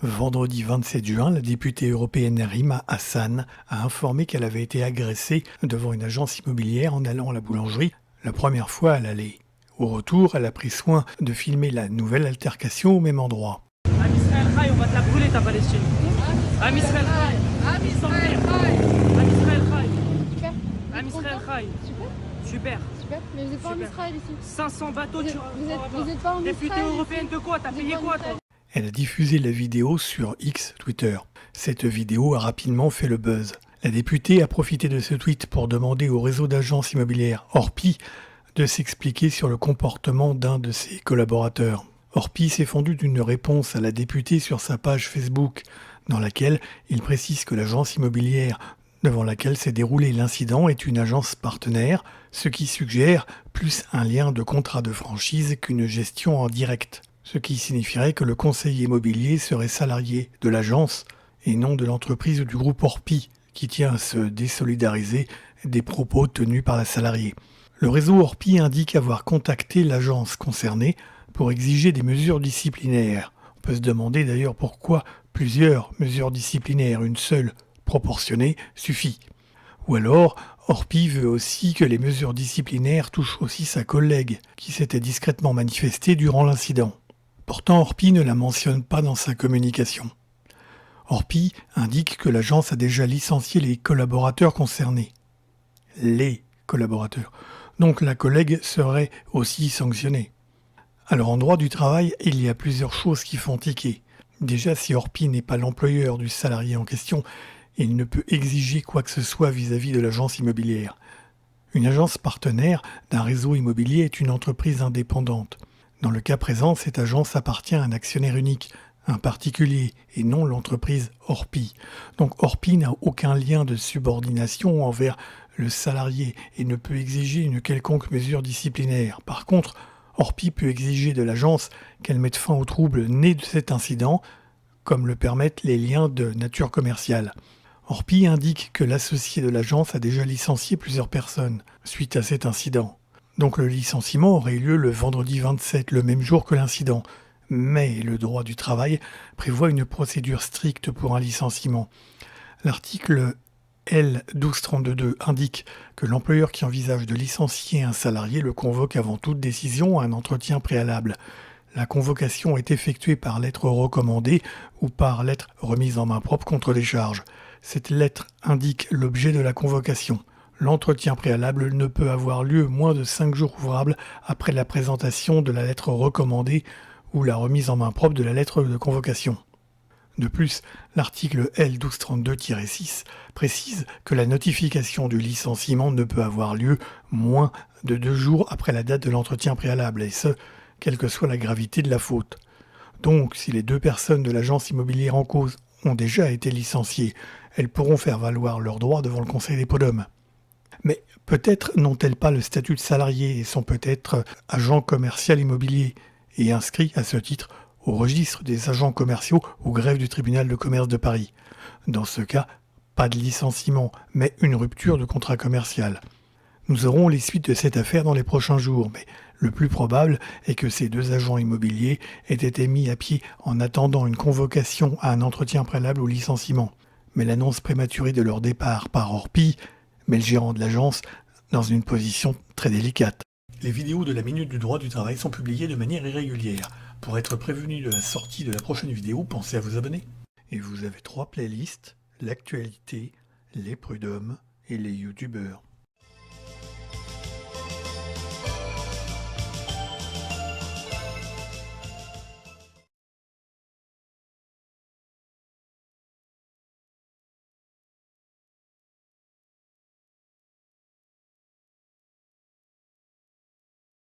Vendredi 27 juin, la députée européenne Rima Hassan a informé qu'elle avait été agressée devant une agence immobilière en allant à la boulangerie, la première fois à l'aller. Au retour, elle a pris soin de filmer la nouvelle altercation au même endroit. Am Israël Chai, on va te la brûler ta Palestine. Am Israël Chai. Am Israël Chai. Super. Am Israël Chai. Super. Super. Super. Mais vous n'êtes pas en Super. Israël ici. 500 bateaux, Vous tu êtes pas en Députée Israël européenne de quoi? T'as Vous êtes payé pas en quoi, Israël. toi? Elle a diffusé la vidéo sur X Twitter. Cette vidéo a rapidement fait le buzz. La députée a profité de ce tweet pour demander au réseau d'agences immobilières Orpi de s'expliquer sur le comportement d'un de ses collaborateurs. Orpi s'est fendu d'une réponse à la députée sur sa page Facebook, dans laquelle il précise que l'agence immobilière devant laquelle s'est déroulé l'incident est une agence partenaire, ce qui suggère plus un lien de contrat de franchise qu'une gestion en direct. Ce qui signifierait que le conseiller immobilier serait salarié de l'agence et non de l'entreprise ou du groupe Orpi, qui tient à se désolidariser des propos tenus par la salariée. Le réseau Orpi indique avoir contacté l'agence concernée pour exiger des mesures disciplinaires. On peut se demander d'ailleurs pourquoi plusieurs mesures disciplinaires, une seule proportionnée, suffit. Ou alors, Orpi veut aussi que les mesures disciplinaires touchent aussi sa collègue, qui s'était discrètement manifestée durant l'incident. Pourtant, Orpi ne la mentionne pas dans sa communication. Orpi indique que l'agence a déjà licencié les collaborateurs concernés. Les collaborateurs. Donc la collègue serait aussi sanctionnée. Alors en droit du travail, il y a plusieurs choses qui font tiquer. Déjà, si Orpi n'est pas l'employeur du salarié en question, il ne peut exiger quoi que ce soit vis-à-vis de l'agence immobilière. Une agence partenaire d'un réseau immobilier est une entreprise indépendante. Dans le cas présent, cette agence appartient à un actionnaire unique, un particulier, et non l'entreprise Orpi. Donc Orpi n'a aucun lien de subordination envers le salarié et ne peut exiger une quelconque mesure disciplinaire. Par contre, Orpi peut exiger de l'agence qu'elle mette fin aux troubles nés de cet incident, comme le permettent les liens de nature commerciale. Orpi indique que l'associé de l'agence a déjà licencié plusieurs personnes suite à cet incident. Donc le licenciement aurait eu lieu le vendredi 27, le même jour que l'incident. Mais le droit du travail prévoit une procédure stricte pour un licenciement. L'article L1232 indique que l'employeur qui envisage de licencier un salarié le convoque avant toute décision à un entretien préalable. La convocation est effectuée par lettre recommandée ou par lettre remise en main propre contre décharge. Cette lettre indique l'objet de la convocation. L'entretien préalable ne peut avoir lieu moins de 5 jours ouvrables après la présentation de la lettre recommandée ou la remise en main propre de la lettre de convocation. De plus, l'article L1232-6 précise que la notification du licenciement ne peut avoir lieu moins de 2 jours après la date de l'entretien préalable, et ce, quelle que soit la gravité de la faute. Donc, si les 2 personnes de l'agence immobilière en cause ont déjà été licenciées, elles pourront faire valoir leurs droits devant le Conseil des prud'hommes. Mais peut-être n'ont-elles pas le statut de salarié et sont peut-être agents commerciaux immobiliers et inscrits à ce titre au registre des agents commerciaux au greffe du tribunal de commerce de Paris. Dans ce cas, pas de licenciement, mais une rupture de contrat commercial. Nous aurons les suites de cette affaire dans les prochains jours, mais le plus probable est que ces 2 agents immobiliers aient été mis à pied en attendant une convocation à un entretien préalable au licenciement. Mais l'annonce prématurée de leur départ par Orpi met le gérant de l'agence dans une position très délicate. Les vidéos de la Minute du droit du travail sont publiées de manière irrégulière. Pour être prévenu de la sortie de la prochaine vidéo, pensez à vous abonner. Et vous avez 3 playlists, l'actualité, les prud'hommes et les youtubeurs.